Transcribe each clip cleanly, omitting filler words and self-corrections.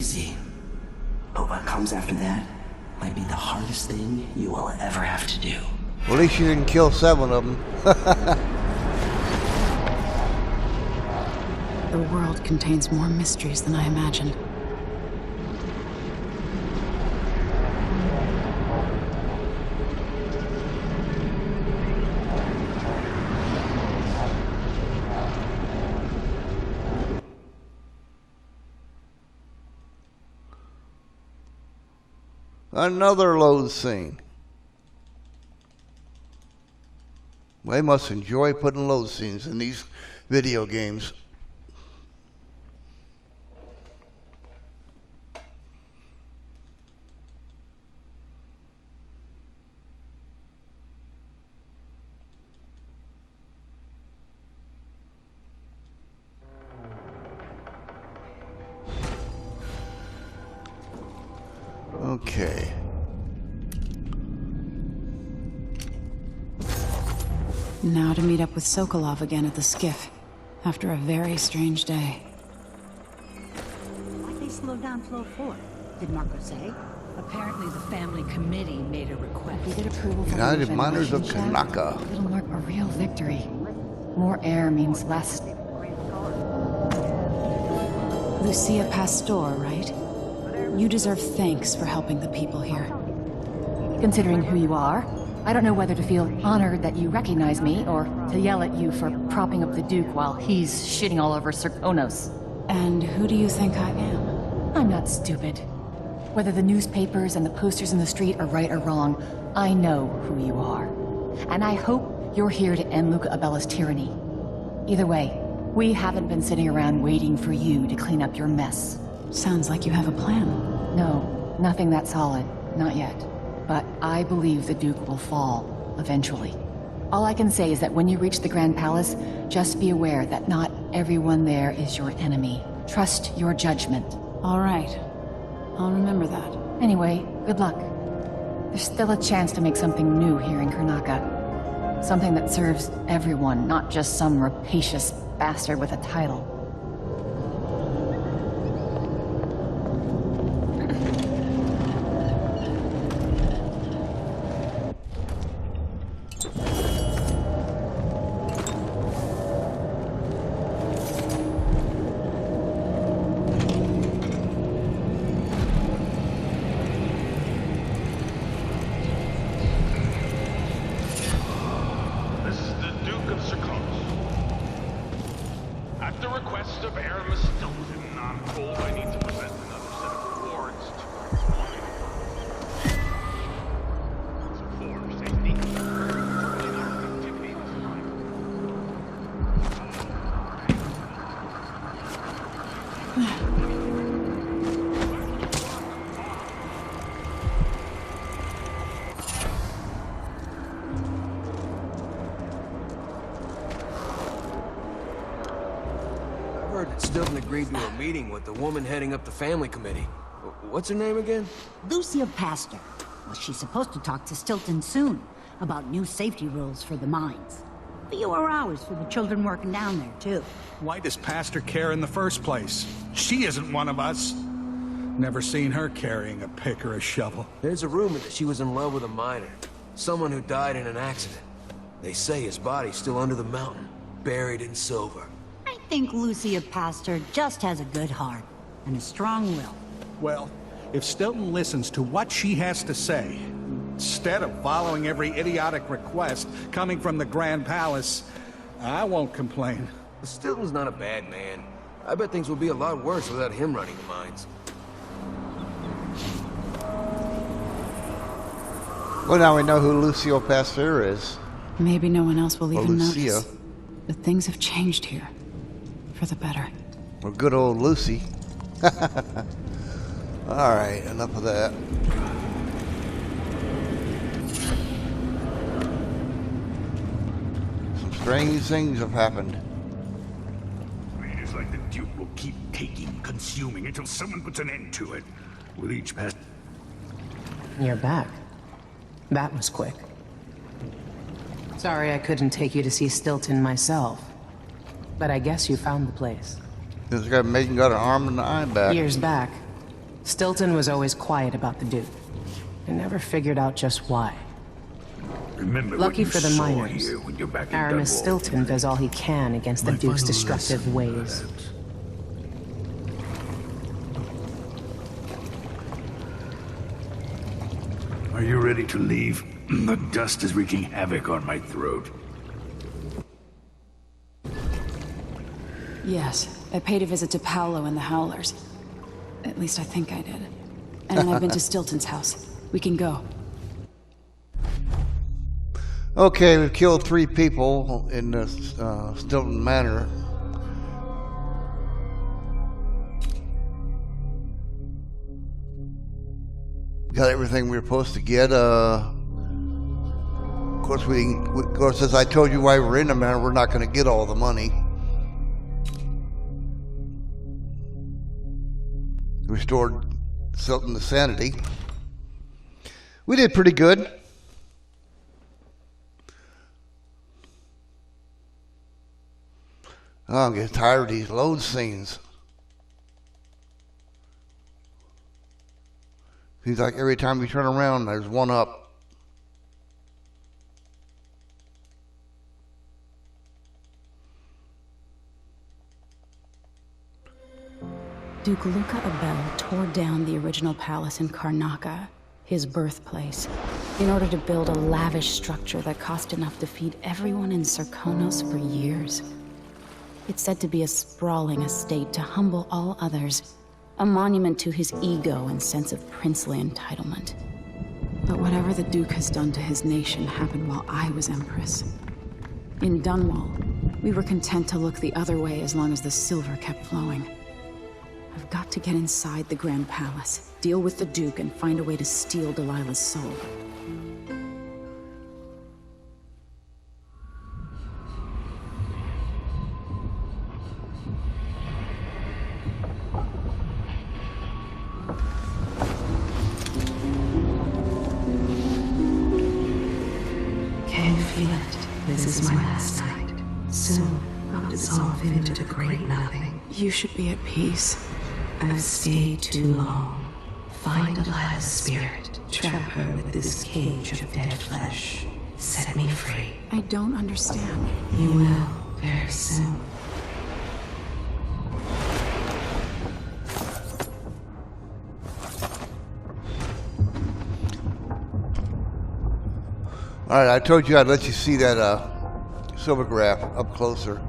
Easy. But what comes after that might be the hardest thing you will ever have to do. Well, at least you didn't kill 7 of them. The world contains more mysteries than I imagined. Another load scene. They must enjoy putting load scenes in these video games. Okay. Now to meet up with Sokolov again at the skiff, after a very strange day. Why'd they slow down flow 4? Did Marco say? Apparently the family committee made a request. We get approval from United the Miners of Federation check. Kanaka. It'll mark a real victory. More air means less. Lucia Pastor, right? You deserve thanks for helping the people here. Considering who you are, I don't know whether to feel honored that you recognize me or to yell at you for propping up the Duke while he's shitting all over Serkonos. And who do you think I am? I'm not stupid. Whether the newspapers and the posters in the street are right or wrong, I know who you are. And I hope you're here to end Luca Abella's tyranny. Either way, we haven't been sitting around waiting for you to clean up your mess. Sounds like you have a plan. No, nothing that solid. Not yet. But I believe the Duke will fall, eventually. All I can say is that when you reach the Grand Palace, just be aware that not everyone there is your enemy. Trust your judgment. All right. I'll remember that. Anyway, good luck. There's still a chance to make something new here in Karnaca. Something that serves everyone, not just some rapacious bastard with a title. Stilton agreed to a meeting with the woman heading up the family committee. What's her name again? Lucia Pastor. Well, she's supposed to talk to Stilton soon about new safety rules for the mines. Fewer hours for the children working down there, too. Why does Pastor care in the first place? She isn't one of us. Never seen her carrying a pick or a shovel. There's a rumor that she was in love with a miner. Someone who died in an accident. They say his body's still under the mountain, buried in silver. I think Lucia Pastor just has a good heart and a strong will. Well, if Stilton listens to what she has to say, instead of following every idiotic request coming from the Grand Palace, I won't complain. Stilton's not a bad man. I bet things would be a lot worse without him running the mines. Well, now we know who Lucio Pasteur is. Maybe no one else will Or even Lucia. notice. But things have changed here. For the better. Or good old Lucy. Alright, enough of that. Some strange things have happened. It is like the Duke will keep taking, consuming, until someone puts an end to it. With each pass... You're back. That was quick. Sorry I couldn't take you to see Stilton myself. But I guess you found the place. This guy Megan got an arm and an eye back. Years back, Stilton was always quiet about the Duke. I never figured out just why. Remember Lucky what you for the saw miners, here when you're back in Aramis Dunwall. Stilton does all he can against the My Duke's final destructive lesson, ways. perhaps. Are you ready to leave? The dust is wreaking havoc on my throat. Yes, I paid a visit to Paolo and the Howlers. At least I think I did. And I've been to Stilton's house. We can go. Okay, we've killed 3 people in the Stilton Manor. Got everything we were supposed to get. Of course, as I told you while we were in the manor, we're not going to get all the money. Restored Stilton to sanity. We did pretty good. Oh, I'm getting tired of these load scenes. Seems like every time we turn around, there's one up. Duke Luca Abel tore down the original palace in Karnaca, his birthplace, in order to build a lavish structure that cost enough to feed everyone in Serkonos for years. It's said to be a sprawling estate to humble all others, a monument to his ego and sense of princely entitlement. But whatever the Duke has done to his nation happened while I was Empress. In Dunwall, we were content to look the other way as long as the silver kept flowing. I've got to get inside the Grand Palace, deal with the Duke, and find a way to steal Delilah's soul. Can you feel it? This is my last night. Soon, I'll dissolve into the great nothing. You should be at peace. I've stayed too long. Find Delilah's spirit. Trap her with this cage of dead flesh. Set me free. I don't understand. You will, very soon. Alright, I told you I'd let you see that silvergraph up closer.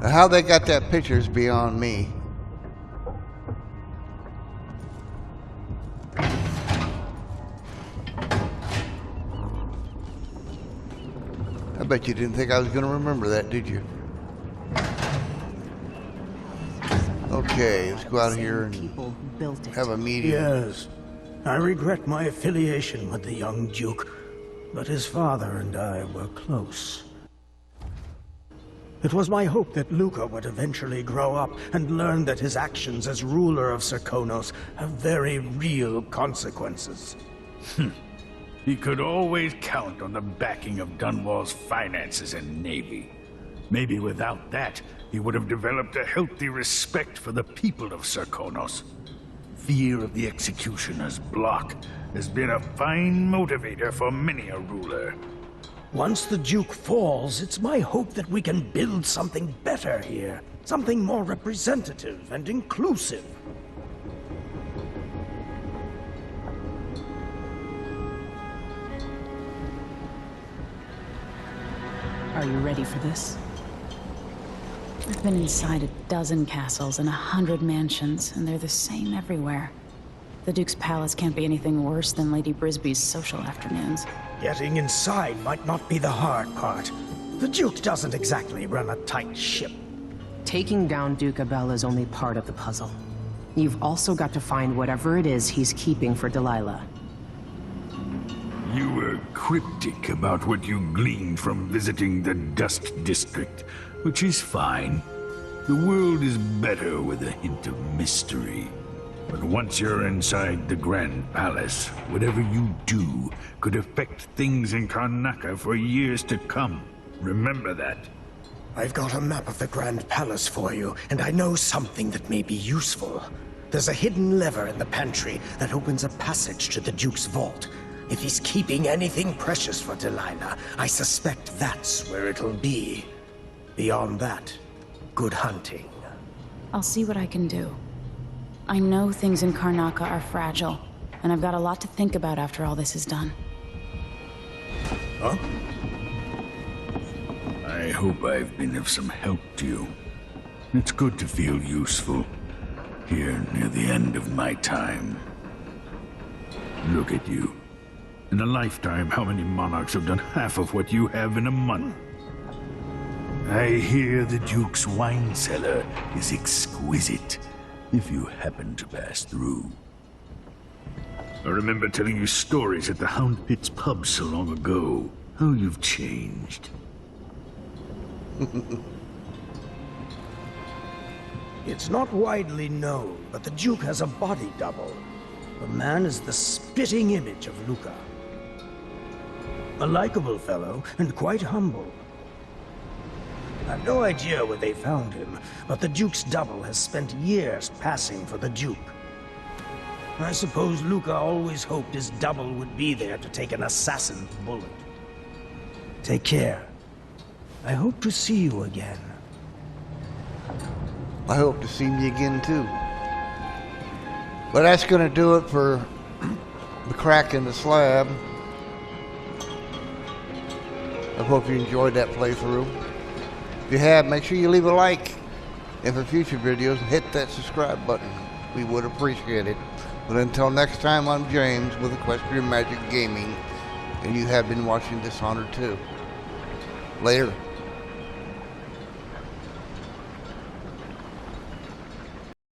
Now, how they got that picture is beyond me. I bet you didn't think I was going to remember that, did you? Okay, let's go out here and have a meeting. Yes, I regret my affiliation with the young Duke, but his father and I were close. It was my hope that Luca would eventually grow up and learn that his actions as ruler of Serkonos have very real consequences. He could always count on the backing of Dunwall's finances and navy. Maybe without that, he would have developed a healthy respect for the people of Serkonos. Fear of the Executioner's block has been a fine motivator for many a ruler. Once the Duke falls, it's my hope that we can build something better here. Something more representative and inclusive. Are you ready for this? I've been inside a dozen castles and 100 mansions, and they're the same everywhere. The Duke's palace can't be anything worse than Lady Brisby's social afternoons. Getting inside might not be the hard part. The Duke doesn't exactly run a tight ship. Taking down Duke Abel is only part of the puzzle. You've also got to find whatever it is he's keeping for Delilah. You were cryptic about what you gleaned from visiting the Dust District, which is fine. The world is better with a hint of mystery. But once you're inside the Grand Palace, whatever you do could affect things in Karnaca for years to come. Remember that. I've got a map of the Grand Palace for you, and I know something that may be useful. There's a hidden lever in the pantry that opens a passage to the Duke's vault. If he's keeping anything precious for Delilah, I suspect that's where it'll be. Beyond that, good hunting. I'll see what I can do. I know things in Karnaca are fragile, and I've got a lot to think about after all this is done. Huh? I hope I've been of some help to you. It's good to feel useful, here near the end of my time. Look at you. In a lifetime, how many monarchs have done half of what you have in a month? I hear the Duke's wine cellar is exquisite, if you happen to pass through. I remember telling you stories at the Hound Pit's pub so long ago. How you've changed. It's not widely known, but the Duke has a body double. The man is the spitting image of Luca. A likable fellow, and quite humble. I've no idea where they found him, but the Duke's double has spent years passing for the Duke. I suppose Luca always hoped his double would be there to take an assassin's bullet. Take care. I hope to see you again. I hope to see me again too. But that's gonna do it for the crack in the slab. I hope you enjoyed that playthrough. If you have, make sure you leave a like. And for future videos, hit that subscribe button. We would appreciate it. But until next time, I'm James with Equestrian Magic Gaming, and you have been watching Dishonored 2. Later.